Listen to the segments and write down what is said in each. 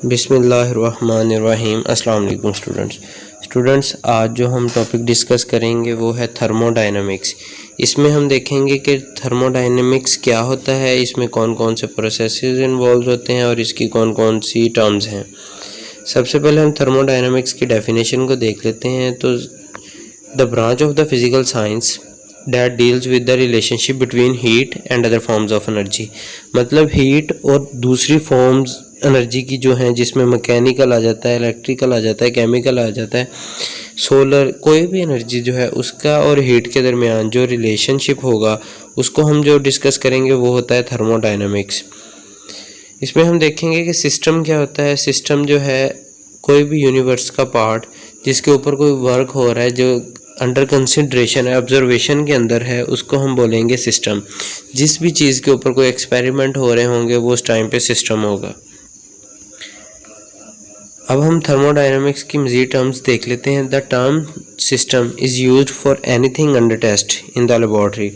बिस्मिल्लाहिर्रहमानिर्रहीम। अस्सलाम वालेकुम स्टूडेंट्स, आज जो हम टॉपिक डिस्कस करेंगे वो है थर्मोडायनामिक्स। इसमें हम देखेंगे कि थर्मोडायनामिक्स क्या होता है, इसमें कौन कौन से प्रोसेसेस इन्वॉल्व होते हैं और इसकी कौन कौन सी टर्म्स हैं। सबसे पहले हम थर्मोडायनामिक्स की डेफिनेशन को देख लेते हैं। तो the branch of the physical science that deals with the relationship between heat and other forms of energy. मतलब हीट और दूसरी फॉर्म्स एनर्जी की जो हैं, जिसमें मैकेनिकल आ जाता है, इलेक्ट्रिकल आ जाता है, केमिकल आ जाता है, सोलर, कोई भी एनर्जी जो है उसका और हीट के दरमियान जो रिलेशनशिप होगा उसको हम जो डिस्कस करेंगे वो होता है थर्मोडायनामिक्स। इसमें हम देखेंगे कि सिस्टम क्या होता है। सिस्टम जो है कोई भी यूनिवर्स का पार्ट जिसके ऊपर कोई वर्क हो रहा है, जो अंडर कंसिडरेशन है, ऑब्जर्वेशन के अंदर है, उसको हम बोलेंगे सिस्टम। जिस भी चीज़ के ऊपर कोई एक्सपेरिमेंट हो रहे होंगे वो उस टाइम पे सिस्टम होगा। अब हम थर्मोडायनामिक्स की मज़ीद टर्म्स देख लेते हैं। The term system is used for anything under test in the laboratory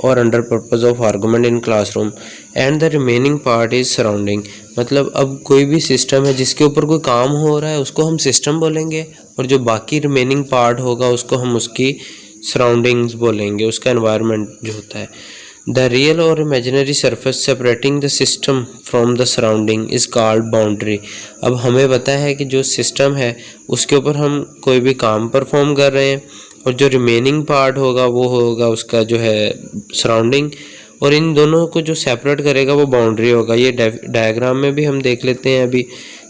और under purpose of argument in classroom and the remaining part is surrounding. मतलब अब कोई भी सिस्टम है जिसके ऊपर कोई काम हो रहा है उसको हम सिस्टम बोलेंगे, और जो बाकी रिमेनिंग पार्ट होगा उसको हम उसकी सराउंडिंग्स बोलेंगे, उसका एनवायरनमेंट जो होता है। द रियल और imaginary surface separating the system from the surrounding is called boundary. अब हमें पता है कि जो सिस्टम है उसके ऊपर हम कोई भी काम परफॉर्म कर रहे हैं, और जो रिमेनिंग पार्ट होगा वो होगा उसका जो है सराउंडिंग, और इन दोनों को जो सेपरेट करेगा वो बाउंड्री होगा। ये डायग्राम में भी हम देख लेते हैं। अभी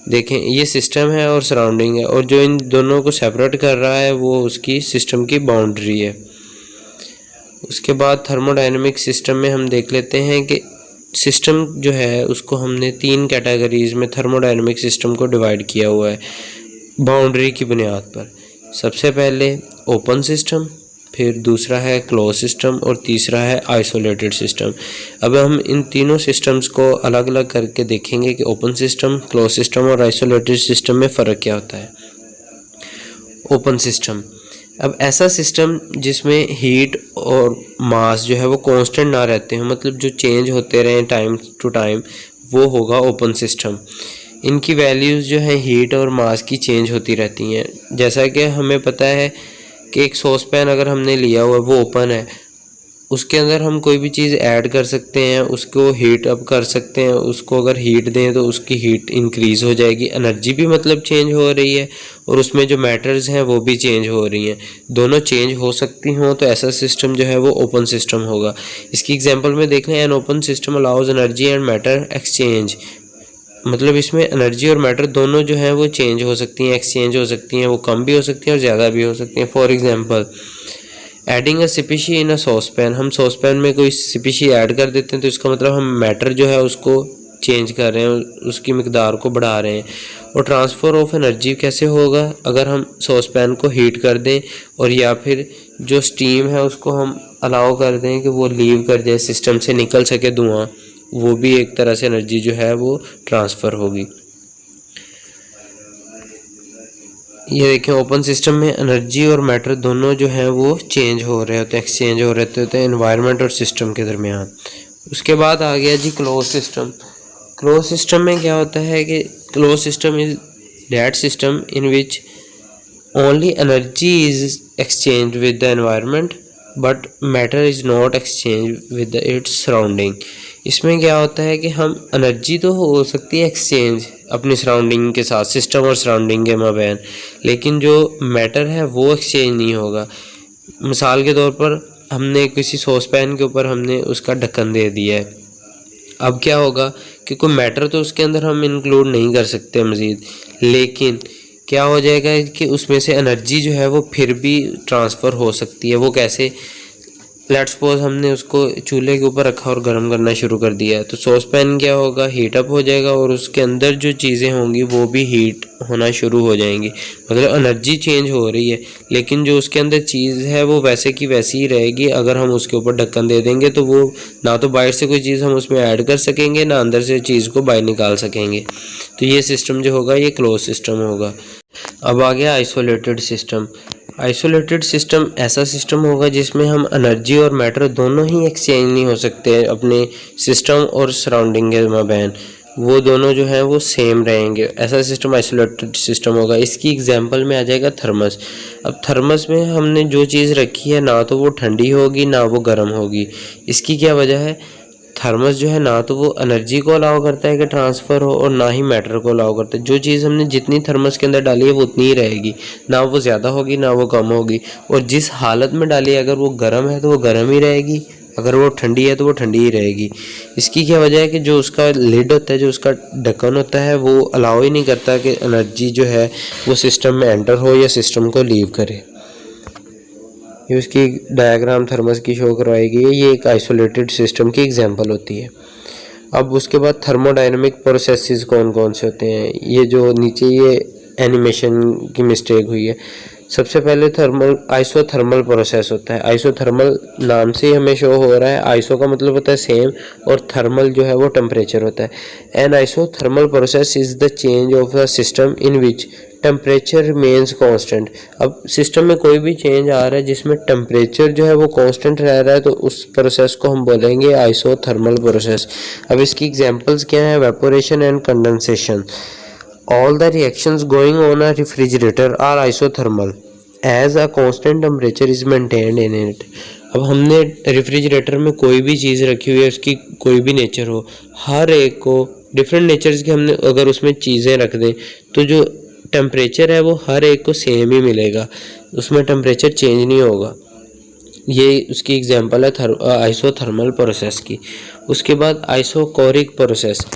देखें, ये सिस्टम है और सराउंडिंग है, और जो इन दोनों को सेपरेट कर रहा है वो उसकी सिस्टम की बाउंड्री है। उसके बाद थर्मोडायनेमिक सिस्टम में हम देख लेते हैं कि सिस्टम जो है उसको हमने 3 कैटेगरीज में थर्मोडायनेमिक सिस्टम को डिवाइड किया हुआ है बाउंड्री की बुनियाद पर। सबसे पहले ओपन सिस्टम, फिर दूसरा है क्लोज सिस्टम, और तीसरा है आइसोलेटेड सिस्टम। अब हम इन तीनों सिस्टम्स को अलग अलग करके देखेंगे कि ओपन सिस्टम, क्लोज सिस्टम और आइसोलेटेड सिस्टम में फ़र्क क्या होता है। ओपन सिस्टम, अब ऐसा सिस्टम जिसमें हीट और मास जो है वो कांस्टेंट ना रहते हैं, मतलब जो चेंज होते रहें टाइम टू टाइम, वो होगा ओपन सिस्टम। इनकी वैल्यूज़ जो है हीट और मास की चेंज होती रहती हैं। जैसा कि हमें पता है कि एक सॉस पैन अगर हमने लिया हुआ है वो ओपन है, उसके अंदर हम कोई भी चीज़ ऐड कर सकते हैं, उसको हीट अप कर सकते हैं। उसको अगर हीट दें तो उसकी हीट इंक्रीज़ हो जाएगी, एनर्जी भी मतलब चेंज हो रही है, और उसमें जो मैटर्स हैं वो भी चेंज हो रही हैं, दोनों चेंज हो सकती हों, तो ऐसा सिस्टम जो है वो ओपन सिस्टम होगा। इसकी एग्जांपल में देख लें, an open system allows energy and matter exchange. मतलब इसमें एनर्जी और मैटर दोनों जो है वो चेंज हो सकती हैं, एक्सचेंज हो सकती हैं, वो कम भी हो सकती हैं और ज़्यादा भी हो सकती हैं। फॉर एग्जाम्पल, एडिंग अ सिपिशी इन अ सॉस पैन। हम सॉस पैन में कोई सिपिशी ऐड कर देते हैं तो इसका मतलब हम मैटर जो है उसको चेंज कर रहे हैं, उसकी मिकदार को बढ़ा रहे हैं। और ट्रांसफ़र ऑफ एनर्जी कैसे होगा, अगर हम सॉस पैन को हीट कर दें और या फिर जो स्टीम है उसको हम अलाउ कर दें कि वो लीव कर जाए, सिस्टम से निकल सके धुआं, वो भी एक तरह से एनर्जी जो है वो ट्रांसफ़र होगी। ये देखें, ओपन सिस्टम में एनर्जी और मैटर दोनों जो हैं वो चेंज हो रहे होते हैं, एक्सचेंज हो रहे होते हैं एनवायरनमेंट और सिस्टम के दरमियान। उसके बाद आ गया जी क्लोज सिस्टम। क्लोज सिस्टम में क्या होता है कि close system is that system in which only energy is exchange with the environment but matter is not exchange with its surrounding. इसमें क्या होता है कि हम एनर्जी तो हो सकती है एक्सचेंज अपनी सराउंडिंग के साथ, सिस्टम और सराउंडिंग के माबैन, लेकिन जो मैटर है वो एक्सचेंज नहीं होगा। मिसाल के तौर पर हमने किसी सॉस पैन के ऊपर हमने उसका ढक्कन दे दिया है, अब क्या होगा कि कोई मैटर तो उसके अंदर हम इंक्लूड नहीं कर सकते मज़ीद, लेकिन क्या हो जाएगा कि उसमें से एनर्जी जो है वो फिर भी ट्रांसफ़र हो सकती है। वो कैसे, लेट्स सपोज हमने उसको चूल्हे के ऊपर रखा और गर्म करना शुरू कर दिया, तो सॉस पैन क्या होगा, हीट अप हो जाएगा और उसके अंदर जो चीज़ें होंगी वो भी हीट होना शुरू हो जाएंगी। मतलब एनर्जी चेंज हो रही है, लेकिन जो उसके अंदर चीज़ है वो वैसे की वैसी ही रहेगी। अगर हम उसके ऊपर ढक्कन दे देंगे तो वो ना तो बाहर से कोई चीज़ हम उसमें ऐड कर सकेंगे, ना अंदर से चीज़ को बाहर निकाल सकेंगे। तो ये सिस्टम जो होगा ये क्लोज सिस्टम होगा। अब आ गया आइसोलेटेड सिस्टम। आइसोलेटेड सिस्टम ऐसा सिस्टम होगा जिसमें हम एनर्जी और मैटर दोनों ही एक्सचेंज नहीं हो सकते अपने सिस्टम और सराउंडिंग के माबैन। वो दोनों जो हैं वो सेम रहेंगे, ऐसा सिस्टम आइसोलेटेड सिस्टम होगा। इसकी एग्जांपल में आ जाएगा थर्मस। अब थर्मस में हमने जो चीज़ रखी है ना तो वो ठंडी होगी ना वो गर्म होगी। इसकी क्या वजह है? थर्मस जो है ना तो वो एनर्जी को अलाउ करता है कि ट्रांसफ़र हो और ना ही मैटर को अलाउ करता है। जो चीज़ हमने जितनी थर्मस के अंदर डाली है वो उतनी ही रहेगी, ना वो ज़्यादा होगी ना वो कम होगी। और जिस हालत में डाली है, अगर वो गर्म है तो वो गर्म ही रहेगी, अगर वो ठंडी है तो वो ठंडी ही रहेगी। इसकी क्या वजह है कि जो उसका लिड होता है, जो उसका ढक्कन होता है, वो अलाउ ही नहीं करता कि एनर्जी जो है वो सिस्टम में एंटर हो या सिस्टम को लीव करे। ये उसकी डायग्राम थर्मस की शो करवाई गई है। ये एक आइसोलेटेड सिस्टम की एग्जांपल होती है। अब उसके बाद थर्मोडायनेमिक प्रोसेसेस कौन कौन से होते हैं, ये जो नीचे ये एनिमेशन की मिस्टेक हुई है। सबसे पहले आइसोथर्मल प्रोसेस होता है। आइसोथर्मल नाम से ही हमें शो हो रहा है, आइसो का मतलब होता है सेम और थर्मल जो है वो टेम्परेचर होता है। N isothermal process is the change of the system in which temperature remains constant. अब सिस्टम में कोई भी चेंज आ रहा है जिसमें टेम्परेचर जो है वो कांस्टेंट रह रहा है, तो उस प्रोसेस को हम बोलेंगे आइसोथर्मल प्रोसेस। अब इसकी एग्जांपल्स क्या है? Evaporation and condensation. All the reactions going on a refrigerator are isothermal as a constant temperature is maintained in it। अब हमने रेफ्रिजरेटर में कोई भी चीज़ रखी हुई है, उसकी कोई भी नेचर हो, हर एक को डिफरेंट नेचर्स की हमने अगर उसमें चीज़ें रख दें तो जो टेम्परेचर है वो हर एक को सेम ही मिलेगा, उसमें टेम्परेचर चेंज नहीं होगा। ये उसकी एग्जांपल है आइसोथर्मल प्रोसेस की। उसके बाद आइसोकोरिक प्रोसेस,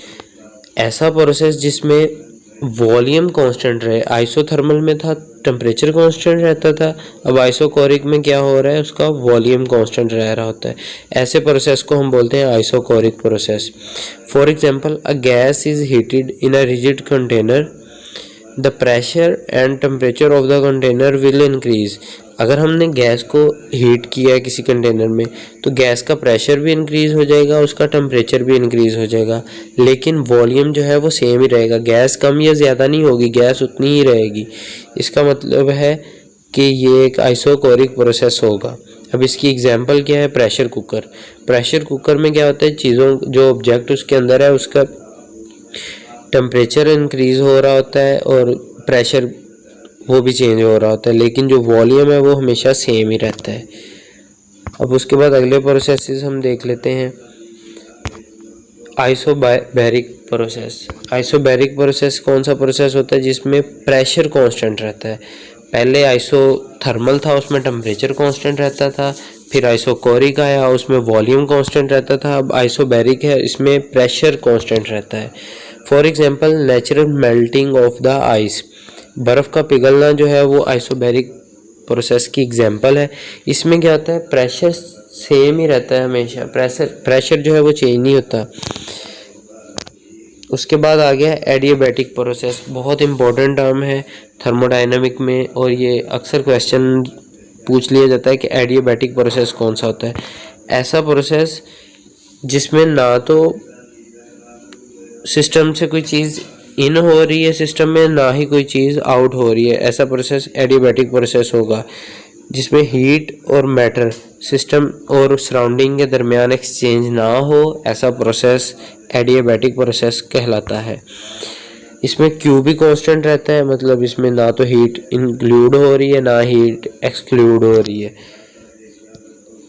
ऐसा प्रोसेस जिसमें वॉल्यूम कांस्टेंट रहे। आइसोथर्मल में था टेम्परेचर कांस्टेंट रहता था, अब आइसोकोरिक में क्या हो रहा है? उसका वॉल्यूम कांस्टेंट रह रहा होता है। ऐसे प्रोसेस को हम बोलते हैं isochoric process. For example, a gas is heated in a rigid container, the pressure and temperature of the container will increase. अगर हमने गैस को हीट किया है किसी कंटेनर में तो गैस का प्रेशर भी इंक्रीज़ हो जाएगा, उसका टेम्परेचर भी इंक्रीज़ हो जाएगा, लेकिन वॉल्यूम जो है वो सेम ही रहेगा। गैस कम या ज़्यादा नहीं होगी, गैस उतनी ही रहेगी। इसका मतलब है कि ये एक आइसोकोरिक प्रोसेस होगा। अब इसकी एग्जांपल क्या है? Pressure cooker. प्रेशर कुकर में क्या होता है? चीज़ों जो ऑब्जेक्ट उसके अंदर है उसका टेम्परेचर इंक्रीज़ हो रहा होता है और प्रेशर वो भी चेंज हो रहा होता है, लेकिन जो वॉल्यूम है वो हमेशा सेम ही रहता है। अब उसके बाद अगले प्रोसेसेस हम देख लेते हैं। Isobaric process. आइसोबैरिक प्रोसेस कौन सा प्रोसेस होता है? जिसमें प्रेशर कांस्टेंट रहता है। पहले आइसोथर्मल था, उसमें टेम्परेचर कांस्टेंट रहता था, फिर आइसोकोरिक आया, उसमें वॉल्यूम कांस्टेंट रहता था। अब आइसोबैरिक है, इसमें प्रेशर कांस्टेंट रहता है। For example, natural melting of the ice. बर्फ़ का पिघलना जो है वो आइसोबैरिक प्रोसेस की एग्जांपल है। इसमें क्या होता है? प्रेशर सेम ही रहता है हमेशा, प्रेशर जो है वो चेंज नहीं होता। उसके बाद आ गया एडियाबैटिक प्रोसेस। बहुत इंपॉर्टेंट टर्म है थर्मोडायनामिक में और ये अक्सर क्वेश्चन पूछ लिया जाता है कि एडियाबैटिक प्रोसेस कौन सा होता है। ऐसा प्रोसेस जिसमें ना तो सिस्टम से कोई चीज़ इन हो रही है सिस्टम में, ना ही कोई चीज़ आउट हो रही है, ऐसा प्रोसेस एडियाबैटिक प्रोसेस होगा। जिसमें हीट और मैटर सिस्टम और सराउंडिंग के दरमियान एक्सचेंज ना हो, ऐसा प्रोसेस एडियाबैटिक प्रोसेस कहलाता है। इसमें क्यू भी कांस्टेंट रहता है, मतलब इसमें ना तो हीट इंक्लूड हो रही है ना हीट एक्सक्लूड हो रही है।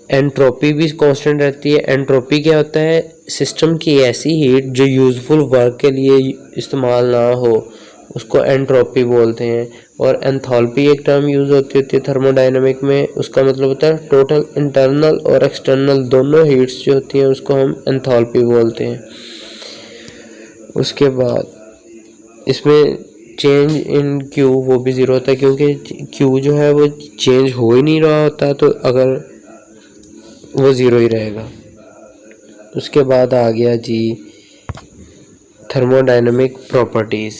एंट्रोपी भी कांस्टेंट रहती है। एंट्रोपी क्या होता है? सिस्टम की ऐसी हीट जो यूजफुल वर्क के लिए इस्तेमाल ना हो, उसको एंट्रोपी बोलते हैं। और एंथैल्पी एक टर्म यूज़ होती है थर्मोडायनामिक में, उसका मतलब होता है टोटल इंटरनल और एक्सटर्नल दोनों हीट्स जो होती हैं उसको हम एंथैल्पी बोलते हैं। उसके बाद इसमें चेंज इन क्यू वो भी ज़ीरो होता है, क्योंकि क्यू जो है वो चेंज हो ही नहीं रहा होता, तो अगर वो ज़ीरो ही रहेगा। उसके बाद आ गया जी थर्मोडायनामिक प्रॉपर्टीज़।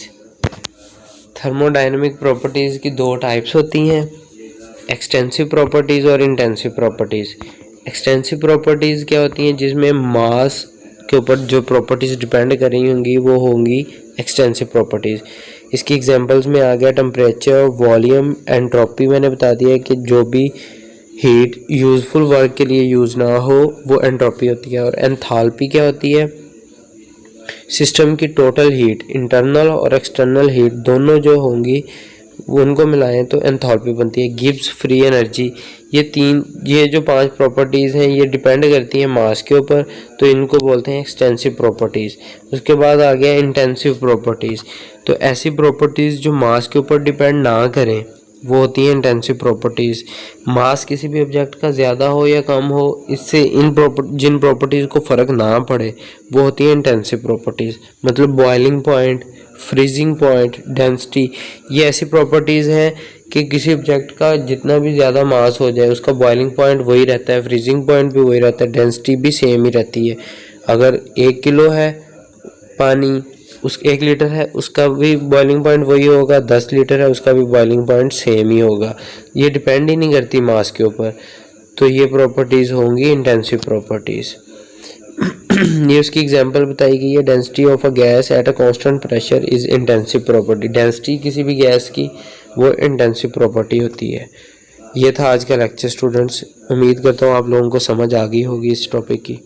थर्मोडायनामिक प्रॉपर्टीज़ की दो टाइप्स होती हैं, एक्सटेंसिव प्रॉपर्टीज़ और इंटेंसिव प्रॉपर्टीज़। एक्सटेंसिव प्रॉपर्टीज़ क्या होती हैं? जिसमें मास के ऊपर जो प्रॉपर्टीज़ डिपेंड कर रही होंगी वो होंगी एक्सटेंसिव प्रॉपर्टीज़। इसकी एग्जांपल्स में आ गया टेम्परेचर, वॉल्यूम, एंट्रोपी। मैंने बता दिया कि जो भी हीट यूज़फुल वर्क के लिए यूज़ ना हो वो एंट्रोपी होती है। और एंथैल्पी क्या होती है? सिस्टम की टोटल हीट, इंटरनल और एक्सटर्नल हीट दोनों जो होंगी उनको मिलाएं तो एंथैल्पी बनती है। गिब्स फ्री एनर्जी, ये जो 5 प्रॉपर्टीज़ हैं ये डिपेंड करती हैं मास के ऊपर, तो इनको बोलते हैं एक्सटेंसिव प्रॉपर्टीज़। उसके बाद आ गया इंटेंसिव प्रॉपर्टीज़। तो ऐसी प्रॉपर्टीज़ जो मास के ऊपर डिपेंड ना करें वो होती है इंटेंसिव प्रॉपर्टीज़। मास किसी भी ऑब्जेक्ट का ज़्यादा हो या कम हो, इससे जिन प्रॉपर्टीज़ को फ़र्क ना पड़े वो होती है इंटेंसिव प्रॉपर्टीज़। मतलब boiling point, freezing point, density, ये ऐसी प्रॉपर्टीज़ हैं कि किसी ऑब्जेक्ट का जितना भी ज़्यादा मास हो जाए उसका बॉइलिंग पॉइंट वही रहता है, फ्रीजिंग पॉइंट भी वही रहता है, डेंसिटी भी सेम ही रहती है। अगर 1 किलो है पानी, उस 1 लीटर है उसका भी बॉइलिंग पॉइंट वही होगा, 10 लीटर है उसका भी बॉइलिंग पॉइंट सेम ही होगा। ये डिपेंड ही नहीं करती मास के ऊपर। तो ये प्रॉपर्टीज़ होंगी इंटेंसिव प्रॉपर्टीज़। ये उसकी एग्जांपल बताई गई है। Density of a gas at a constant pressure is intensive property. Density किसी भी गैस की वो इंटेंसिव प्रॉपर्टी होती है। ये था आज का लेक्चर स्टूडेंट्स। उम्मीद करता हूँ आप लोगों को समझ आ गई होगी इस टॉपिक की।